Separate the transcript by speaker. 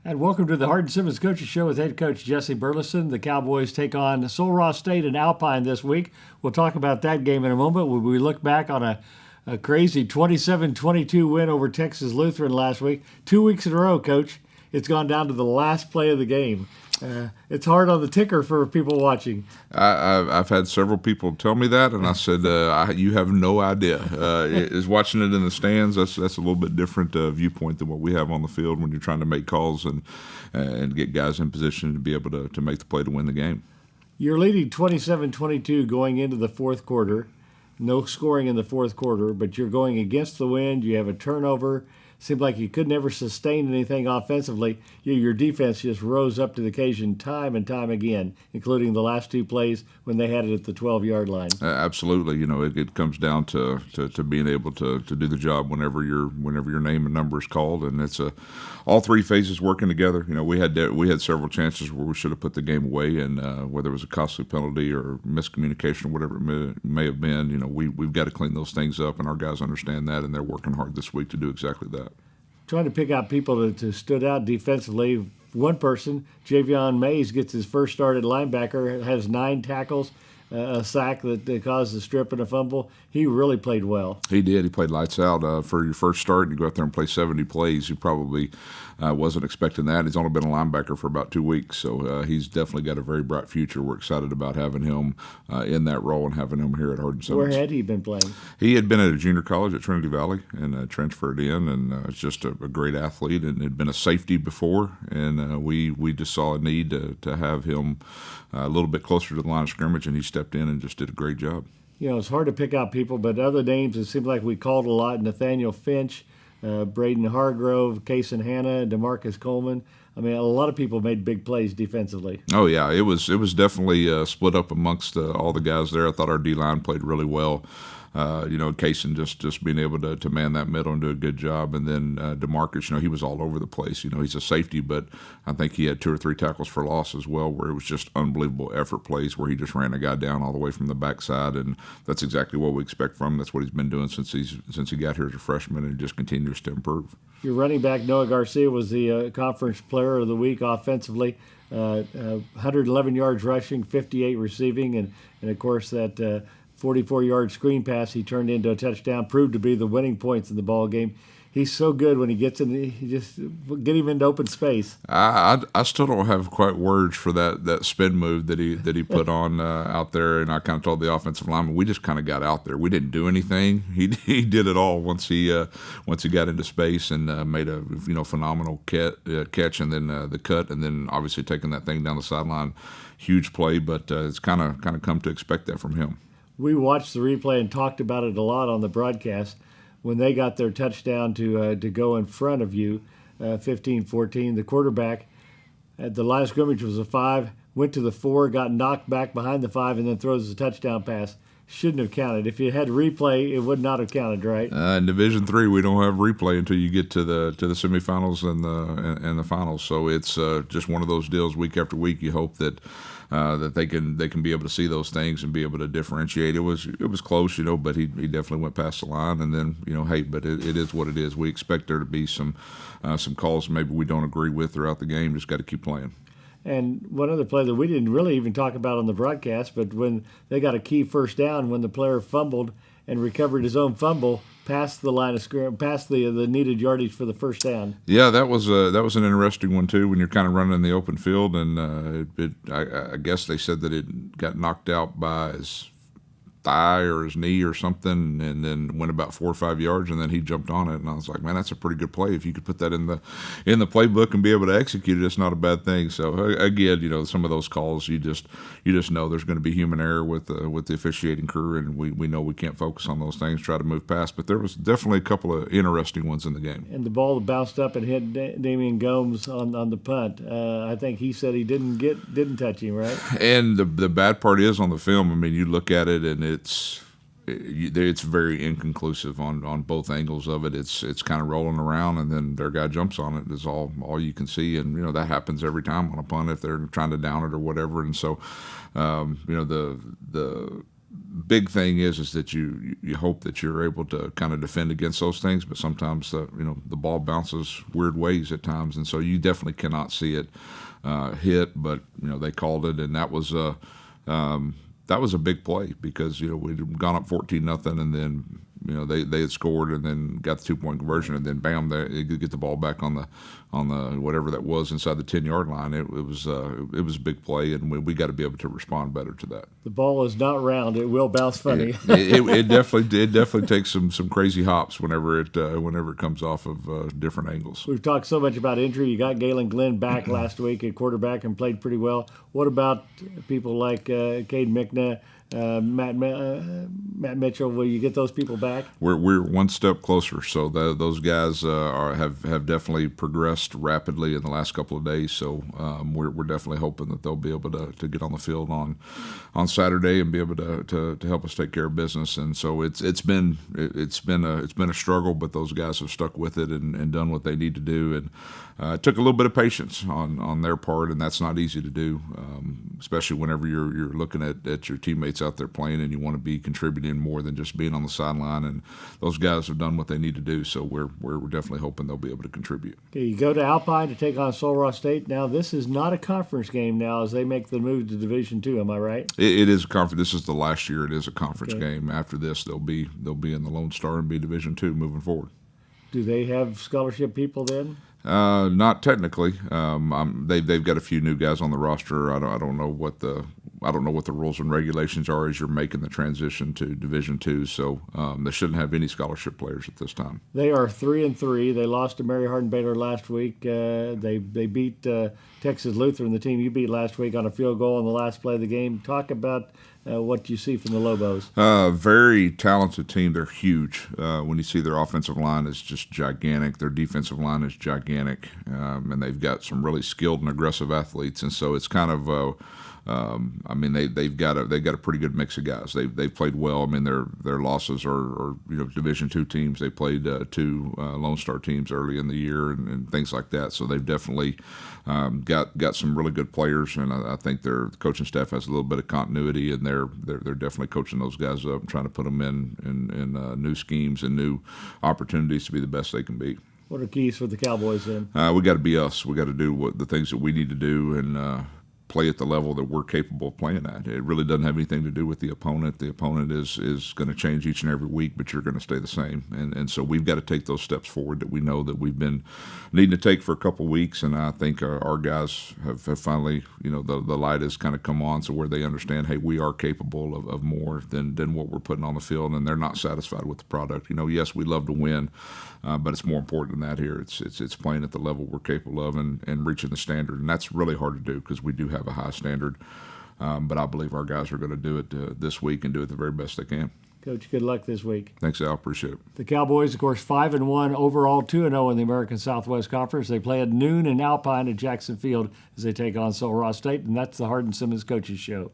Speaker 1: And welcome to the Hardin Simmons Coaches Show with head coach Jesse Burleson. The Cowboys take on Sul Ross State and Alpine this week. We'll talk about that game in a moment when we look back on a crazy 27-22 win over Texas Lutheran last week. 2 weeks in a row, Coach. It's gone down to the last play of the game. It's hard on the ticker for people watching.
Speaker 2: I've had several people tell me that, and I said, "You have no idea." Is watching it in the stands. That's a little bit different viewpoint than what we have on the field when you're trying to make calls and get guys in position to be able to make the play to win the game.
Speaker 1: You're leading 27-22 going into the fourth quarter. No scoring in the fourth quarter, but you're going against the wind. You have a turnover. Seemed like you could never sustain anything offensively. Your defense just rose up to the occasion time and time again, including the last two plays when they had it at the 12-yard line.
Speaker 2: Absolutely, it comes down to being able to do the job whenever your name and number is called, and it's all three phases working together. We had several chances where we should have put the game away, and whether it was a costly penalty or miscommunication or whatever it may have been, we've got to clean those things up, and our guys understand that, and they're working hard this week to do exactly that.
Speaker 1: Trying to pick out people that stood out defensively. One person, Javion Mays, gets his first start at linebacker, has 9 tackles, a sack that caused a strip and a fumble. He really played well.
Speaker 2: He did. He played lights out. For your first start, you go out there and play 70 plays. You probably wasn't expecting that. He's only been a linebacker for about 2 weeks, so he's definitely got a very bright future. We're excited about having him in that role and having him here at Hardin Simmons.
Speaker 1: Where had he been playing?
Speaker 2: He had been at a junior college at Trinity Valley and transferred in, and it's just a great athlete, and had been a safety before, and we just saw a need to have him a little bit closer to the line of scrimmage, and he stepped in and just did a great job.
Speaker 1: It's hard to pick out people, but other names, it seems like we called a lot. Nathaniel Finch, Braden Hargrove, Kason Hanna, DeMarcus Coleman. I mean, a lot of people made big plays defensively.
Speaker 2: Oh, yeah. It was definitely split up amongst all the guys there. I thought our D-line played really well. Kaysen just being able to man that middle and do a good job. And then DeMarcus, he was all over the place. He's a safety, but I think he had 2 or 3 tackles for loss as well, where it was just unbelievable effort plays where he just ran a guy down all the way from the backside. And that's exactly what we expect from him. That's what he's been doing since he got here as a freshman, and just continues to improve.
Speaker 1: Your running back, Noah Garcia, was the conference player of the week offensively. 111 yards rushing, 58 receiving, and of course that 44-yard screen pass he turned into a touchdown proved to be the winning points in the ball game. He's so good when he gets in. He just get him into open space.
Speaker 2: I still don't have quite words for that spin move that he put on out there, and I kind of told the offensive lineman, we just kind of got out there. We didn't do anything. He did it all once he got into space and made a phenomenal catch, and then the cut, and then obviously taking that thing down the sideline. Huge play, but it's kind of come to expect that from him.
Speaker 1: We watched the replay and talked about it a lot on the broadcast. When they got their touchdown to go in front of you, 15-14, the quarterback at the line of scrimmage was a 5, went to the 4, got knocked back behind the 5, and then throws a touchdown pass. Shouldn't have counted. If you had replay, it would not have counted, right?
Speaker 2: In Division III, we don't have replay until you get to the semifinals and the finals. So it's just one of those deals. Week after week, you hope that they can be able to see those things and be able to differentiate. It was close, but he definitely went past the line. And then hey, but it is what it is. We expect there to be some calls maybe we don't agree with throughout the game. Just got to keep playing.
Speaker 1: And one other play that we didn't really even talk about on the broadcast, but when they got a key first down, when the player fumbled and recovered his own fumble past the line of scrimmage, past the needed yardage for the first down.
Speaker 2: Yeah, that was an interesting one too. When you're kind of running in the open field, and I guess they said that it got knocked out by his thigh or his knee or something, and then went about 4 or 5 yards, and then he jumped on it, and I was like, man, that's a pretty good play. If you could put that in the playbook and be able to execute it, it's not a bad thing. So again, some of those calls, you just know there's going to be human error with the officiating crew, and we know we can't focus on those things, try to move past. But there was definitely a couple of interesting ones in the game.
Speaker 1: And the ball bounced up and hit Damian Gomes on the punt. I think he said he didn't touch him, right?
Speaker 2: And the bad part is on the film. I mean, you look at it and it's very inconclusive on both angles of it. It's kind of rolling around, and then their guy jumps on it is all you can see, and that happens every time on a punt if they're trying to down it or whatever. And so the big thing is that you hope that you're able to kind of defend against those things, but sometimes the ball bounces weird ways at times, and so you definitely cannot see it hit. But they called it, and that was a big play because we'd gone up 14-0, and then they had scored and then got the 2-point conversion, and then bam, they get the ball back on the whatever that was inside the 10-yard line. It was a big play, and we got to be able to respond better to that.
Speaker 1: The ball is not round; it will bounce funny.
Speaker 2: It definitely takes some crazy hops whenever it comes off of different angles.
Speaker 1: We've talked so much about injury. You got Galen Glenn back last week at quarterback and played pretty well. What about people like Cade Mickna? Matt Mitchell, will you get those people back?
Speaker 2: We're one step closer. So those guys have definitely progressed rapidly in the last couple of days. So we're definitely hoping that they'll be able to get on the field on Saturday and be able to help us take care of business. And so it's been a struggle, but those guys have stuck with it and done what they need to do. And it took a little bit of patience on their part, and that's not easy to do, especially whenever you're looking at your teammates out there playing and you want to be contributing more than just being on the sideline. And those guys have done what they need to do, so we're definitely hoping they'll be able to contribute.
Speaker 1: Okay, you go to Alpine to take on Sul Ross State. Now, this is not a conference game now as they make the move to Division II. Am I right?
Speaker 2: It is a conference. This is the last year. It is a conference game. After this, they'll be in the Lone Star and be Division II moving forward.
Speaker 1: Do they have scholarship people then?
Speaker 2: Not technically. They've got a few new guys on the roster. I don't know what the rules and regulations are as you're making the transition to Division II. So they shouldn't have any scholarship players at this time.
Speaker 1: They are 3-3. They lost to Mary Hardin Baylor last week. They beat Texas Lutheran, the team you beat last week, on a field goal in the last play of the game. Talk about what you see from the Lobos.
Speaker 2: Very talented team. They're huge. When you see their offensive line is just gigantic. Their defensive line is gigantic, and they've got some really skilled and aggressive athletes. And so it's kind of they've got a pretty good mix of guys. They've played well. I mean, their losses are Division II teams. They played two Lone Star teams early in the year and things like that. So they've definitely got some really good players, and I think their coaching staff has a little bit of continuity, and they're definitely coaching those guys up and trying to put them in new schemes and new opportunities to be the best they can be.
Speaker 1: What are keys for the Cowboys then?
Speaker 2: We got to be us. We got to do the things that we need to do and play at the level that we're capable of playing at. It really doesn't have anything to do with the opponent. The opponent is going to change each and every week, but you're going to stay the same. And so we've got to take those steps forward that we know that we've been needing to take for a couple of weeks. And I think our guys have finally, the light has kind of come on, so where they understand, hey, we are capable of more than what we're putting on the field, and they're not satisfied with the product. Yes, we love to win, but it's more important than that here. It's playing at the level we're capable of and reaching the standard. And that's really hard to do because we do have a high standard, but I believe our guys are going to do it this week and do it the very best they can.
Speaker 1: Coach, good luck this week.
Speaker 2: Thanks, Al. Appreciate it.
Speaker 1: The Cowboys, of course, 5-1 overall, 2-0 in the American Southwest Conference. They play at noon in Alpine at Jackson Field as they take on Sul Ross State, and that's the Hardin Simmons Coaches Show.